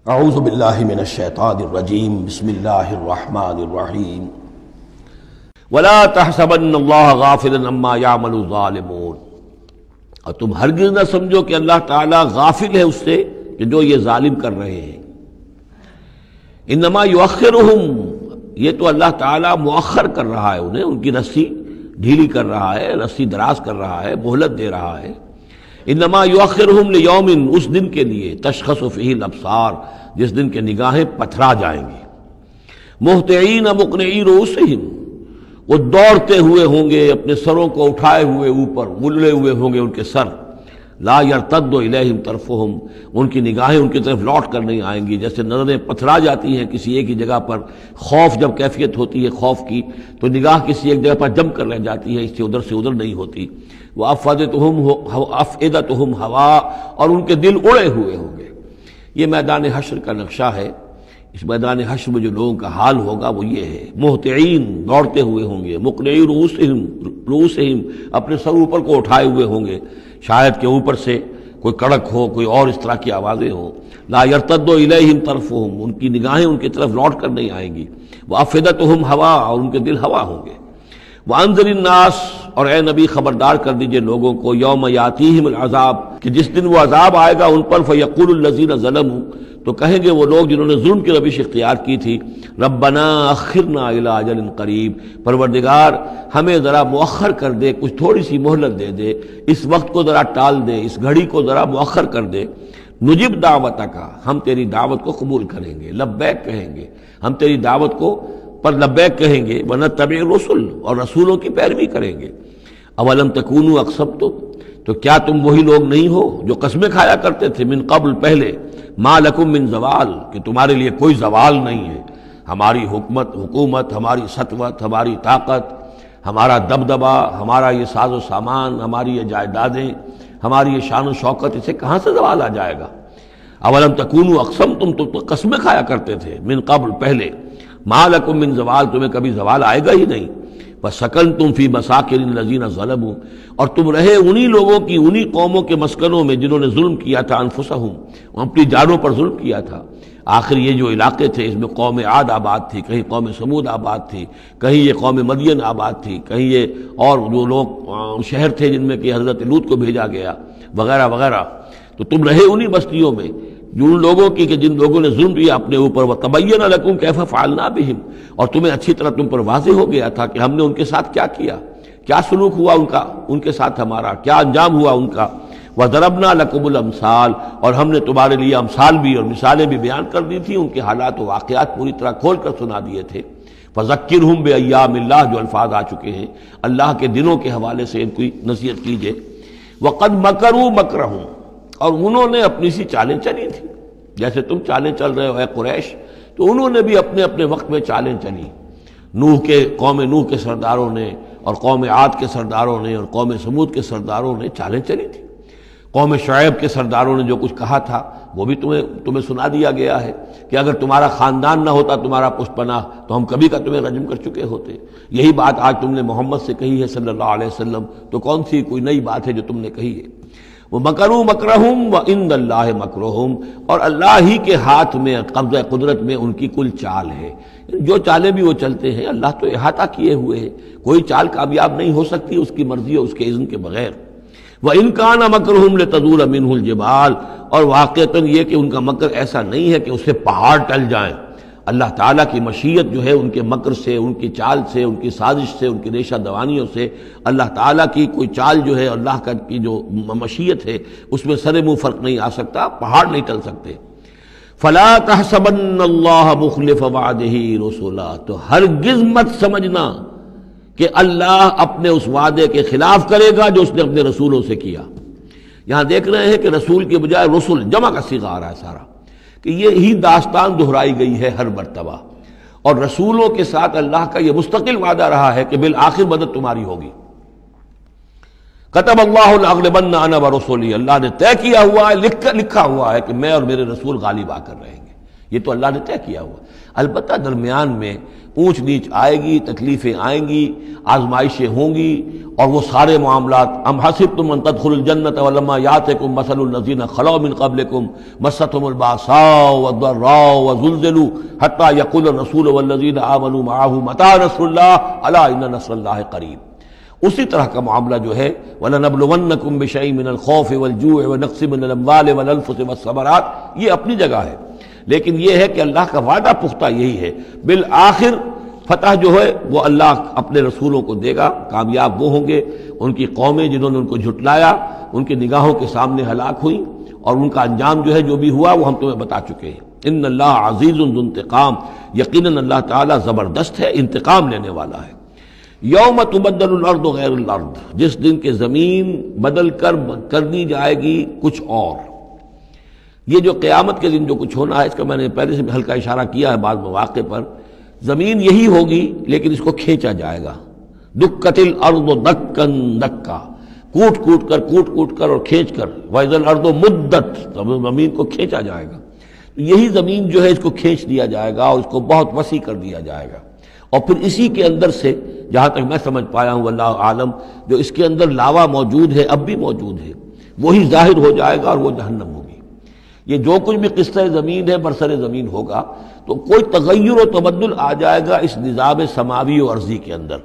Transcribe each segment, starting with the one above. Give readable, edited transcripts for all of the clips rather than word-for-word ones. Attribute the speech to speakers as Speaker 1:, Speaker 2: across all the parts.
Speaker 1: اعوذ باللہ من الشیطان الرجیم بسم اللہ الرحمن الرحیم ولا تحسبن اللہ غافلا عما يعمل الظالمون، اور تم ہرگز نہ سمجھو کہ اللہ تعالیٰ غافل ہے اس سے کہ جو یہ ظالم کر رہے ہیں۔ انما یؤخرہم، یہ تو اللہ تعالیٰ مؤخر کر رہا ہے انہیں، ان کی رسی ڈھیلی کر رہا ہے، رسی دراز کر رہا ہے، مہلت دے رہا ہے۔ انما یؤخرہم لیوم، اس دن کے لیے تشخص فیہ الابصار، جس دن کے نگاہیں پتھرا جائیں گی۔ مہطعین مقنعی رؤوسہم، وہ دوڑتے ہوئے ہوں گے، اپنے سروں کو اٹھائے ہوئے اوپر ملے ہوئے ہوں گے ان کے سر۔ لا یرتد الیہم طرفہم، ان کی نگاہیں ان کی طرف لوٹ کر نہیں آئیں گی، جیسے نظریں پتھرا جاتی ہیں کسی ایک ہی جگہ پر۔ خوف جب کیفیت ہوتی ہے خوف کی تو نگاہ کسی ایک جگہ پر جم کر رہ جاتی ہے، اس سے ادھر نہیں ہوتی۔ وَأَفْئِدَتُهُمْ ہوا، اور ان کے دل اڑے ہوئے ہوں گے۔ یہ میدان حشر کا نقشہ ہے۔ اس میدان حشر میں جو لوگوں کا حال ہوگا وہ یہ ہے، مہطعین، دوڑتے ہوئے ہوں گے، مقنعی رؤوسہم، اپنے سر اوپر کو اٹھائے ہوئے ہوں گے، شاید کہ اوپر سے کوئی کڑک ہو، کوئی اور اس طرح کی آوازیں ہوں۔ لا یرتد الیہم طرفہم، ان کی نگاہیں ان کی طرف لوٹ کر نہیں آئیں گی۔ وافئدتہم ہوا، اور ان کے دل ہوا ہوں گے۔ وانذر الناس، اور اے نبی خبردار کر دیجئے لوگوں کو، یوم یاتیہم العذاب، کہ جس دن وہ عذاب آئے گا ان پر، فیقول الذین ظلموا، تو کہیں گے وہ لوگ جنہوں نے ظلم کی روش اختیار کی تھی، ربنا اخرنا الی اجل قریب، پروردگار ہمیں ذرا مؤخر کر دے، کچھ تھوڑی سی مہلت دے دے، اس وقت کو ذرا ٹال دے، اس گھڑی کو ذرا مؤخر کر دے۔ نجب دعوتک، ہم تیری دعوت کو قبول کریں گے، لبیک کہیں گے، ہم تیری دعوت کو پر لبیک کہیں گے، ونتبع الرسل، اور رسولوں کی پیروی کریں گے۔ اولم تکونوا اقسمتم، تو کیا تم وہی لوگ نہیں ہو جو قسمیں کھایا کرتے تھے، من قبل، پہلے، ما لکم من زوال، کہ تمہارے لیے کوئی زوال نہیں ہے، ہماری حکومت، ہماری سطوت، ہماری طاقت، ہمارا دبدبا، ہمارا یہ ساز و سامان، ہماری یہ جائیدادیں، ہماری یہ شان و شوکت، اسے کہاں سے زوال آ جائے گا؟ اولم تکونوا اقسمتم، تو قسمیں کھایا کرتے تھے، من قبل، پہلے، ما لکم من زوال، تمہیں کبھی زوال آئے گا ہی نہیں۔ وَسَكَنْتُمْ فِي مَسَاكِنِ الَّذِينَ ظَلَمُوا، اور تم رہے انہی لوگوں کی، انہی قوموں کے مسکنوں میں جنہوں نے ظلم کیا تھا، انفسہم، اپنی جانوں پر ظلم کیا تھا۔ آخر یہ جو علاقے تھے، اس میں قوم عاد آباد تھی، کہیں قوم سمود آباد تھی، کہیں یہ قوم مدین آباد تھی، کہیں یہ اور جو لوگ شہر تھے جن میں کہ حضرت لوط کو بھیجا گیا، وغیرہ وغیرہ۔ تو تم رہے انہی بستیوں میں، ان لوگوں کی کہ جن لوگوں نے ظلم کیا اپنے اوپر، وَتَبَيَّنَ لَكُمْ كَيْفَ فَعَلْنَا بِهِمْ، اور تمہیں اچھی طرح تم پر واضح ہو گیا تھا کہ ہم نے ان کے ساتھ کیا کیا، کیا سلوک ہوا ان کا، ان کے ساتھ ہمارا کیا انجام ہوا ان کا۔ وَضَرَبْنَا لَكُمُ الْأَمْثَالَ، اور ہم نے تمہارے لیے امثال بھی اور مثالیں بھی بیان کر دی تھی، ان کے حالات و واقعات پوری طرح کھول کر سنا دیے تھے۔ فَذَكِّرْهُمْ بِأَيَّامِ اللَّهِ، جو الفاظ آ چکے ہیں، اللہ کے دنوں کے حوالے سے ان کی نصیحت کیجیے۔ وَقَدْ مَكَرُوا مَكْرَهُمْ، اور انہوں نے اپنی سی چالیں چلی تھی، جیسے تم چالیں چل رہے ہو اے قریش، تو انہوں نے بھی اپنے اپنے وقت میں چالیں چلی۔ قوم نوح کے سرداروں نے، اور قوم عاد کے سرداروں نے، اور قوم سمود کے سرداروں نے چالیں چلی تھی۔ قوم شعیب کے سرداروں نے جو کچھ کہا تھا وہ بھی تمہیں سنا دیا گیا ہے کہ اگر تمہارا خاندان نہ ہوتا، تمہارا پشت پناہ، تو ہم کبھی کا تمہیں رجم کر چکے ہوتے۔ یہی بات آج تم نے محمد سے کہی ہے صلی اللہ علیہ وسلم، تو کون سی کوئی نئی بات ہے جو تم نے کہی ہے؟ وَمَكَرُوا مَكْرَهُمْ وَعِندَ اللَّهِ مَكْرُهُمْ، اور اللہ ہی کے ہاتھ میں، قبضہ قدرت میں ان کی کل چال ہے۔ جو چالیں بھی وہ چلتے ہیں، اللہ تو احاطہ کیے ہوئے ہے، کوئی چال کامیاب نہیں ہو سکتی اس کی مرضی اور اس کے اذن کے بغیر۔ وَإِنْ كَانَ مَكْرُهُمْ لِتَزُولَ مِنْهُ الْجِبَالُ، اور واقعتاً یہ کہ ان کا مکر ایسا نہیں ہے کہ اس سے پہاڑ ٹل جائیں۔ اللہ تعالیٰ کی مشیت جو ہے ان کے مکر سے، ان کی چال سے، ان کی سازش سے، ان کی ریشہ دوانیوں سے، اللہ تعالیٰ کی کوئی چال جو ہے، اللہ کی جو مشیت ہے، اس میں سر منہ فرق نہیں آ سکتا، پہاڑ نہیں ٹل سکتے۔ فَلَا تَحْسَبَنَّ اللَّهَ مُخْلِفَ وَعْدِهِ رُسُلَهُ، تو ہرگز مت سمجھنا کہ اللہ اپنے اس وعدے کے خلاف کرے گا جو اس نے اپنے رسولوں سے کیا۔ یہاں دیکھ رہے ہیں کہ رسول کے بجائے رسل، جمع کا صیغہ آ رہا ہے سارا، کہ یہی داستان دہرائی گئی ہے ہر مرتبہ، اور رسولوں کے ساتھ اللہ کا یہ مستقل وعدہ رہا ہے کہ بالآخر مدد تمہاری ہوگی۔ کتب اللہ لأغلبن انا ورسلی، اللہ نے طے کیا ہوا ہے، لکھا ہوا ہے کہ میں اور میرے رسول غالب آ کر رہیں گے۔ یہ تو اللہ نے طے کیا ہوا. البتہ درمیان میں اونچ نیچ آئے گی، تکلیفیں آئیں گی، آزمائشیں ہوں گی، اور وہ سارے معاملات. ام حسبتم ان تدخلوا الجنۃ ولما یاتکم مثل الذین خلوا من قبلکم مستهم الباساء والضراء وزلزلوا حتى يقول الرسول والذین آمنوا معه متى نصر اللہ الا ان نصر اللہ قریب. اسی طرح کا معاملہ جو ہے وَلَنَبْلُوَنَّكُمْ بِشَيْءٍ مِّنَ الْخَوْفِ وَالْجُوعِ وَنَقْصٍ مِّنَ الْأَمْوَالِ وَالْأَنفُسِ وَالثَّمَرَاتِ، یہ اپنی جگہ ہے. لیکن یہ ہے کہ اللہ کا وعدہ پختہ یہی ہے، بالآخر فتح جو ہے وہ اللہ اپنے رسولوں کو دے گا. کامیاب وہ ہوں گے، ان کی قومیں جنہوں نے ان کو جھٹلایا ان کی نگاہوں کے سامنے ہلاک ہوئیں، اور ان کا انجام جو ہے جو بھی ہوا وہ ہم تمہیں بتا چکے ہیں. ان اللہ عزیز ذو انتقام، یقیناً اللہ تعالیٰ زبردست ہے، انتقام لینے والا ہے. یوم تبدل الارض غیر الارض، جس دن کے زمین بدل کر دی جائے گی کچھ اور. یہ جو قیامت کے دن جو کچھ ہونا ہے اس کا میں نے پہلے سے ہلکا اشارہ کیا ہے بعض مواقع پر. زمین یہی ہوگی لیکن اس کو کھینچا جائے گا. دکت الارض دکن دکا، کوٹ کر اور کھینچ کر. وَإِذَا الْأَرْضُ مُدَّتْ، زمین کو کھینچا جائے گا. یہی زمین جو ہے اس کو کھینچ دیا جائے گا اور اس کو بہت وسیع کر دیا جائے گا. اور پھر اسی کے اندر سے جہاں تک میں سمجھ پایا ہوں واللہ عالم، جو اس کے اندر لاوا موجود ہے اب بھی موجود ہے، وہی ظاہر ہو جائے گا اور وہ جہنم ہوگی. یہ جو کچھ بھی قصہ زمین ہے برسر زمین ہوگا تو کوئی تغیر و تبدل آ جائے گا اس نظام سماوی و ارضی کے اندر.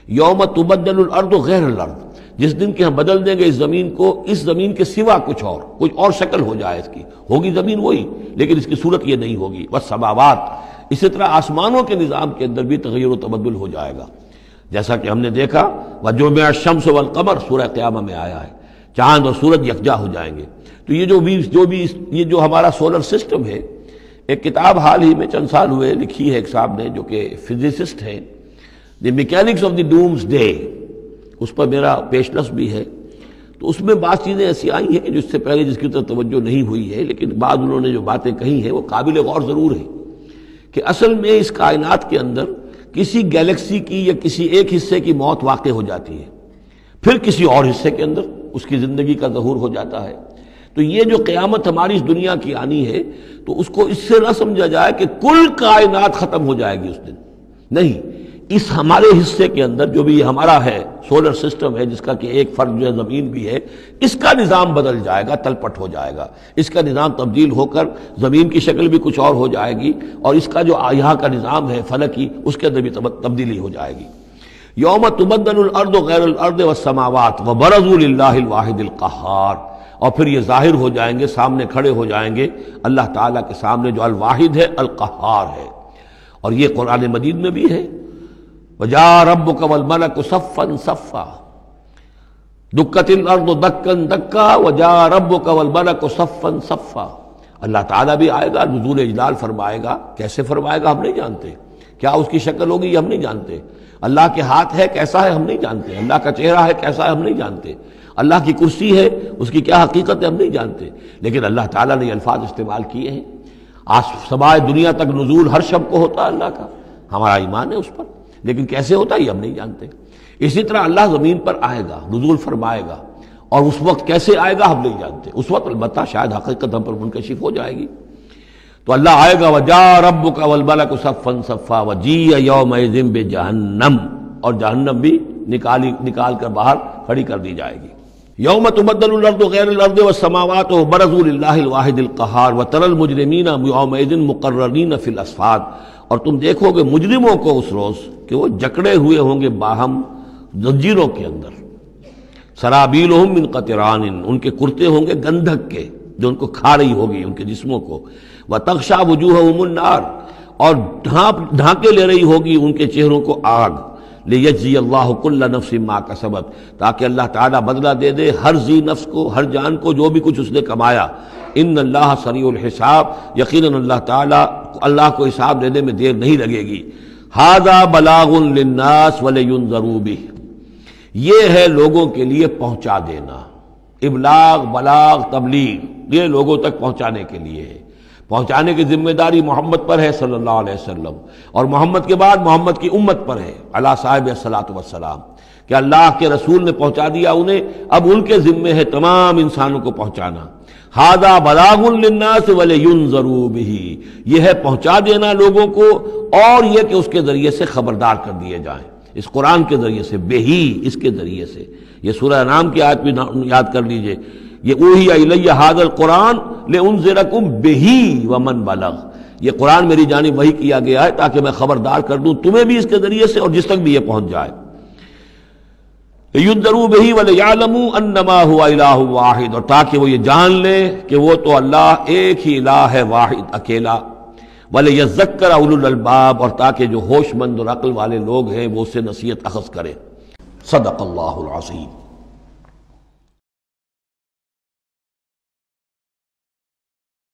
Speaker 1: یوم تبدل الارض غیر الارض، جس دن کہ ہم بدل دیں گے اس زمین کو، اس زمین کے سوا کچھ اور شکل ہو جائے اس کی. ہوگی زمین وہی لیکن اس کی صورت یہ نہیں ہوگی. والسماوات، اسی طرح آسمانوں کے نظام کے اندر بھی تغیر و تبدل ہو جائے گا. جیسا کہ ہم نے دیکھا وَجُمِعَ الشَّمْسُ وَالْقَمَرُ سورہ قیامہ میں آیا ہے، چاند اور سورج یکجا ہو جائیں گے. تو یہ جو ہمارا سولر سسٹم ہے، ایک کتاب حال ہی میں چند سال ہوئے لکھی ہے ایک صاحب نے جو کہ فزسسٹ ہیں، the mechanics of the doomsday, اس پر میرا پیشنس بھی ہے. تو اس میں بعض چیزیں ایسی آئی ہیں کہ جس سے پہلے جس کی طرف توجہ نہیں ہوئی ہے، لیکن بعض انہوں نے جو باتیں کہی ہیں وہ قابل غور ضرور ہے کہ اصل میں اس کائنات کے اندر کسی گیلیکسی کی یا کسی ایک حصے کی موت واقع ہو جاتی ہے، پھر کسی اور حصے کے اندر اس کی زندگی کا ظہور ہو جاتا ہے. تو یہ جو قیامت ہماری اس دنیا کی آنی ہے تو اس کو اس سے نہ سمجھا جائے کہ کل کائنات ختم ہو جائے گی اس دن. نہیں، اس ہمارے حصے کے اندر جو بھی ہمارا ہے سولر سسٹم ہے، جس کا کہ ایک فرد جو ہے زمین بھی ہے، اس کا نظام بدل جائے گا، تلپٹ ہو جائے گا. اس کا نظام تبدیل ہو کر زمین کی شکل بھی کچھ اور ہو جائے گی، اور اس کا جو یہاں کا نظام ہے فلکی، اس کے اندر بھی تبدیلی ہو جائے گی. یوم تبدل الارض غیر الارض والسماوات وبرزوا للہ الواحد القہار، اور پھر یہ ظاہر ہو جائیں گے، سامنے کھڑے ہو جائیں گے اللہ تعالیٰ کے سامنے جو الواحد ہے، القہار ہے. اور یہ قرآن مجید میں بھی ہے وَجَاءَ رَبُّكَ وَالْمَلَكُ صَفًّا صَفًّا، دُكَّتِ الْأَرْضُ دَكًّا دَكًّا وَجَاءَ رَبُّكَ وَالْمَلَكُ صَفًّا صَفًّا. اللہ تعالیٰ بھی آئے گا، نزول اجلال فرمائے گا. کیسے فرمائے گا ہم نہیں جانتے، کیا اس کی شکل ہوگی یہ ہم نہیں جانتے. اللہ کے ہاتھ ہے کیسا ہے ہم نہیں جانتے، اللہ کا چہرہ ہے کیسا ہے ہم نہیں جانتے، اللہ کی کرسی ہے اس کی کیا حقیقت ہے ہم نہیں جانتے. لیکن اللہ تعالیٰ نے یہ الفاظ استعمال کیے ہیں. سمائے دنیا تک نزول ہر شب کو ہوتا ہے اللہ کا، ہمارا ایمان ہے اس پر، لیکن کیسے ہوتا ہے یہ ہم نہیں جانتے. اسی طرح اللہ زمین پر آئے گا، نزول فرمائے گا، اور اس وقت کیسے آئے گا ہم نہیں جانتے. اس وقت البتہ شاید حقیقت ہم پر منکشف ہو جائے گی. تو اللہ آئے گا وَجَاءَ رَبُّكَ وَالْمَلَكُ صَفًّا صَفًّا وَجِيءَ يَوْمَئِذٍ بِجَهَنَّمَ، اور جہنم بھی نکال کر باہر کھڑی کر دی جائے گی. یوم تبدل الارض غیر الارض والسماوات وبرزوا للہ الواحد القہار وترى المجرمین یومئذ مقرنین فی الاصفاد، اور تم دیکھو گے مجرموں کو اس روز کہ وہ جکڑے ہوئے ہوں گے باہم زنجیروں کے اندر. سرابیلہم من قطران، ان کے کرتے ہوں گے گندھک کے جو ان کو کھا رہی ہوگی ان کے جسموں کو. وتغشا وجوہہم النار، اور ڈھانکے لے رہی ہوگی ان کے چہروں کو آگ. لیجزی اللہ کل نفس ما کسبت، تاکہ اللہ تعالیٰ بدلہ دے دے ہر ذی نفس کو، ہر جان کو جو بھی کچھ اس نے کمایا. ان اللہ سریع الحساب، یقیناً اللہ تعالیٰ اللہ کو حساب دینے میں دیر نہیں لگے گی. ھذا بلاغ للناس ولینذروا بہ، یہ ہے لوگوں کے لیے پہنچا دینا. ابلاغ، بلاغ، تبلیغ، یہ لوگوں تک پہنچانے کے لیے ہے. پہنچانے کی ذمہ داری محمد پر ہے صلی اللہ علیہ وسلم، اور محمد کے بعد محمد کی امت پر ہے علی صاحب الصلاۃ والسلام، کہ اللہ کے رسول نے پہنچا دیا انہیں، اب ان کے ذمے ہے تمام انسانوں کو پہنچانا. ھذا بلاغ للناس ولینذروا بہ، یہ ہے پہنچا دینا لوگوں کو اور یہ کہ اس کے ذریعے سے خبردار کر دیے جائیں، اس قرآن کے ذریعے سے، بہی اس کے ذریعے سے۔ یہ سورہ انعام کی آیت بھی یاد کر لیجئے، یہ اوحی الی ھذا القرآن لانذرکم بہی ومن بلغ، یہ قرآن میری جانب وحی کیا گیا ہے تاکہ میں خبردار کر دوں تمہیں بھی اس کے ذریعے سے اور جس تک بھی یہ پہنچ جائے۔ لینذروا بہ ولیعلموا انما هو الہ واحد، اور تاکہ وہ یہ جان لے کہ وہ تو اللہ ایک ہی الہ ہے، واحد اکیلا۔ ولیذکر اولو الالباب، اور تاکہ جو ہوش مند اور عقل والے لوگ ہیں وہ اس سے نصیحت اخذ کریں۔ صدق اللہ العظیم۔